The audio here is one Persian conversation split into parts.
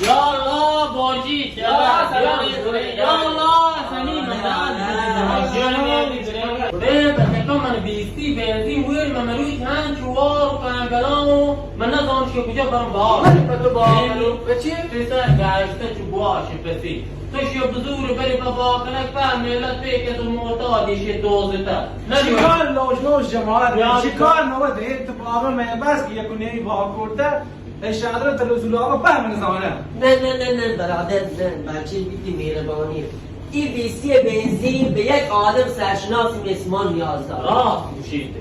یا الله باجی یا الله سنی من من بیستی بنزین ویر من روی چند چوار و کنگلام من نظام شو کجا برم بار تو باقلو بچی؟ تیسر گشته چو باشه پسی تو شو بزور بری بابا کنک فهم ملت پیکت و معتادیش دوزتا چیکار لوش جماعت چیکار نوبت اتفاق من بس که یکونی واکورده اشاره رسول آقا فهم نزانه نه برادر نه بچه بیتی مهربانیه این بیستی بنزین به یک آدم سرشناس مثل ما نیاز داره راست گوشیده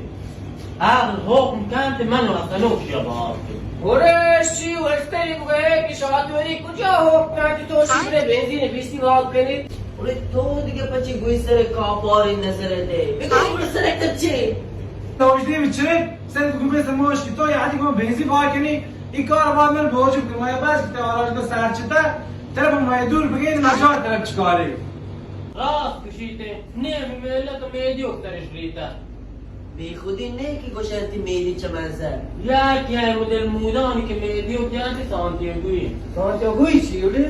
عقل حکم کند من وقتنوک شباب برش چی ورسته بگه که شادوری کجا حکم کردی تو شیره بنزین بیستی واقع کنید اوره تو دیگه پچه گوی سر کافاری نظرته بگو این سرکتب چی؟ توجدی بچه سر بگو مثل ماشی تو یعنی که بنزین وای کنی این کار باید من بوجب کنم یا بس که آراج تو سرچته طرف ما دور بگید نجات طرف چیکاری راست گوشیده نه ملت و میدیو اکترش ریتا بی خودی نه که گوشنتی میدی چه منظر یک مدل مودانی که میدیو کنتی سانتیاگوی سانتیاگوی چی اولی؟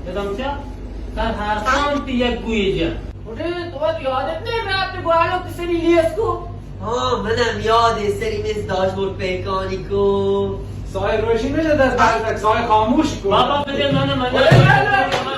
یادم چه؟ در هر سانتی یک گوی جا اولی تو باید یادت نه رب بگوالو کسی لیس کو ها منم یاده سری مثل داشبورد پیکانی کو سایه روشی میشه دست بردک سایه خاموش کن بابا بده من